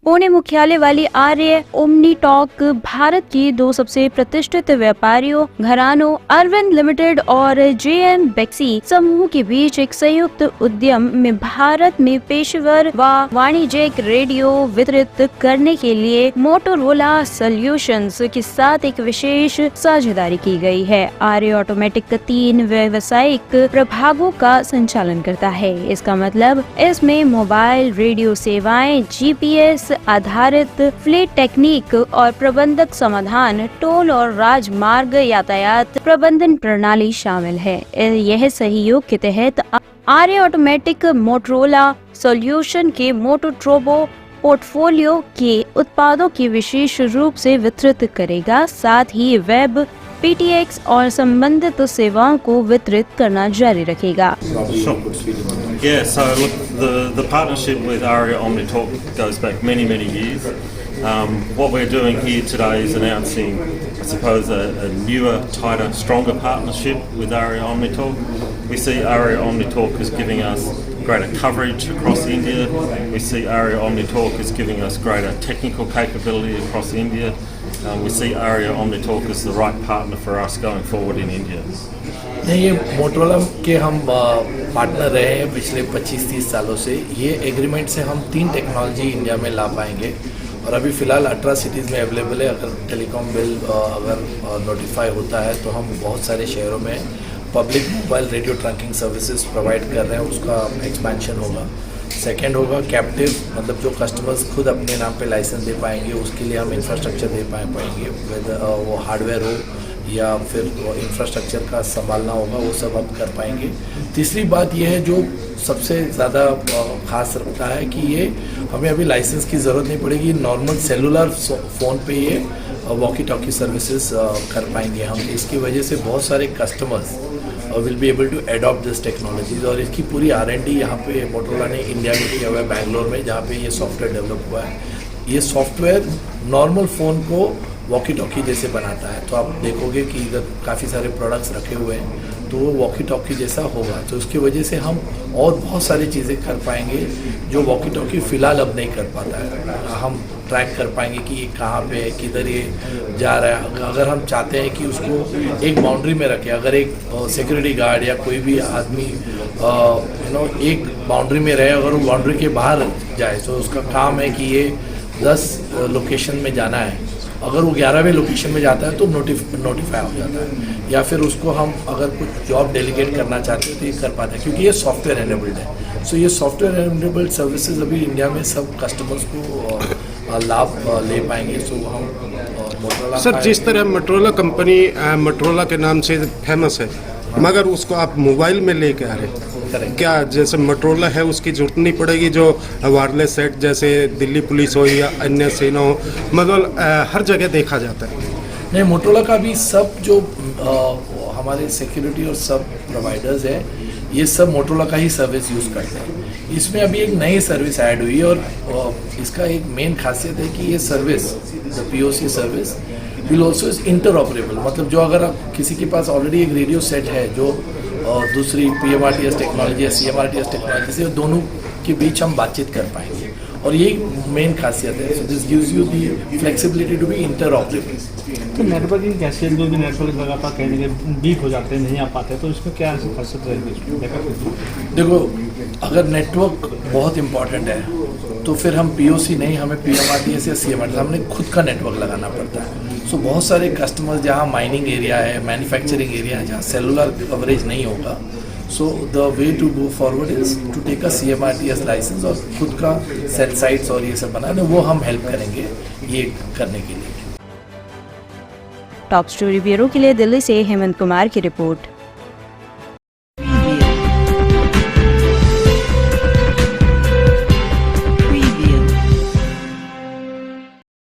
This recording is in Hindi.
पुणे मुख्यालय वाली आर्य ओमनीटॉक भारत की दो सबसे प्रतिष्ठित व्यापारियों घरानों अरविंद लिमिटेड और JM बेक्सी समूह के बीच एक संयुक्त उद्यम में भारत में पेशेवर व वाणिज्यिक रेडियो वितरित करने के लिए मोटोरोला सॉल्यूशंस के साथ एक विशेष साझेदारी की गई है। आर्य ऑटोमेटिक 3 व्यावसायिक प्रभागों का संचालन करता है। इसका मतलब इसमें मोबाइल रेडियो सेवाएं, GPS आधारित फ्लीट टेक्निक और प्रबंधक समाधान, टोल और राजमार्ग यातायात प्रबंधन प्रणाली शामिल है। यह सहयोग के तहत आर्य ऑटोमेटिक मोटोरोला सॉल्यूशन के मोटोट्रोबो पोर्टफोलियो के उत्पादों की विशेष रूप से वितरित करेगा, साथ ही वेब PTX और संबंधित सेवाओं को वितरित करना जारी रखेगा। Yeah, so look, the partnership with Aria OmniTalk goes back many years. What we're doing here today is announcing, I suppose, a newer, tighter, stronger partnership with Aria OmniTalk. We see Aria OmniTalk as giving us greater coverage across India. We see Aria OmniTalk as giving us greater technical capability across India. We see Aria OmniTalk as the right partner for us going forward in India. नहीं, ये मोटोरोला के हम पार्टनर रहे हैं पिछले 25-30 सालों से। ये एग्रीमेंट से हम 3 टेक्नोलॉजी इंडिया में ला पाएंगे और अभी फ़िलहाल 18 सिटीज़ में अवेलेबल है। अगर टेलीकॉम बिल अगर नोटिफाई होता है तो हम बहुत सारे शहरों में public mobile radio trunking services provide कर रहे हैं, उसका एक्सपेंशन होगा। सेकेंड होगा कैप्टिव, मतलब जो कस्टमर्स खुद अपने नाम पे लाइसेंस दे पाएंगे उसके लिए हम इंफ्रास्ट्रक्चर दे पाएंगे, वो हार्डवेयर हो या फिर वो इंफ्रास्ट्रक्चर का संभालना होगा, वो सब हम कर पाएंगे। तीसरी बात यह है जो सबसे ज़्यादा खास रखता है कि ये हमें अभी लाइसेंस की ज़रूरत नहीं पड़ेगी। नॉर्मल सेलुलर फ़ोन पे ये वॉकी टॉकी सर्विसेज कर पाएंगे हम। इसकी वजह से बहुत सारे customers will be able to adopt this technologies और इसकी पूरी R&D यहाँ पे मोटोरोला ने इंडिया में किया हुआ है, बैंगलोर में, जहाँ पे ये सॉफ्टवेयर डेवलप हुआ है। ये सॉफ्टवेयर नॉर्मल फ़ोन को वॉकी टॉकी जैसे बनाता है। तो आप देखोगे कि इधर काफ़ी सारे प्रोडक्ट्स रखे हुए हैं तो वो वॉकी टॉकी जैसा होगा। तो उसकी वजह से हम और बहुत सारी चीज़ें कर पाएंगे जो वॉकी टॉकी फ़िलहाल अब नहीं कर पाता है। हम ट्रैक कर पाएंगे कि ये कहाँ पे है, किधर ये जा रहा है। अगर हम चाहते हैं कि उसको एक बाउंड्री में रखें, अगर एक सिक्योरिटी गार्ड या कोई भी आदमी एक बाउंड्री में रहे, अगर वो बाउंड्री के बाहर जाए तो उसका काम है कि ये 10 लोकेशन में जाना है। अगर वो 11वें लोकेशन में जाता है तो नोटिफाई हो जाता है, या फिर उसको हम अगर कुछ जॉब डेलीगेट करना चाहते हैं तो ये कर पाते हैं क्योंकि ये सॉफ्टवेयर एनेबल्ड है। सो ये सॉफ्टवेयर एनेबल्ड सर्विसेज अभी इंडिया में सब कस्टमर्स को लाभ ले पाएंगे। सो हम मोटोरोला सर, जिस तरह मोटोरोला कंपनी मोटोरोला के नाम से फेमस है, मगर उसको आप मोबाइल में लेके आ रहे हैं, क्या जैसे मोटोरोला है उसकी जरूरत नहीं पड़ेगी जो वायरलेस सेट जैसे दिल्ली पुलिस हो या अन्य सेना हो, मतलब हर जगह देखा जाता है? नहीं, मोटोरोला का भी सब जो हमारे सिक्योरिटी और सब प्रोवाइडर्स है ये सब मोटोरोला का ही सर्विस यूज़ करते हैं। इसमें अभी एक नई सर्विस ऐड हुई और इसका एक मेन खासियत है कि ये service the POC service will also is interoperable. मतलब जो अगर आप किसी के पास ऑलरेडी एक रेडियो सेट है जो दूसरी PMRTS टेक्नोलॉजी या CMRTS टेक्नोलॉजी से, दोनों के बीच हम बातचीत कर पाएंगे और ये मेन खासियत है। So this gives you the flexibility to be interoperable. तो नेटवर्किंग कैसे, जो भी नेटवर्क लगातार कहीं जगह वीक हो जाते हैं, नहीं आ पाते, तो इसमें क्या ऐसी खासियत रहेगी? देखो, अगर नेटवर्क बहुत इम्पॉर्टेंट है तो फिर हम POC नहीं, हमें PMRTS या CMRTS हमने खुद का नेटवर्क लगाना पड़ता है। सो बहुत सारे कस्टमर्स जहाँ माइनिंग एरिया है, मैन्युफैक्चरिंग एरिया है, जहाँ सेलुलर कवरेज नहीं होगा, so the way to go forward is to take a CMRTS licence और खुद का सेल साइट्स और ये सब बनाने, वो हम हेल्प करेंगे ये करने के लिए। टॉप स्टोरी ब्यूरो के लिए दिल्ली से हेमंत कुमार की रिपोर्ट।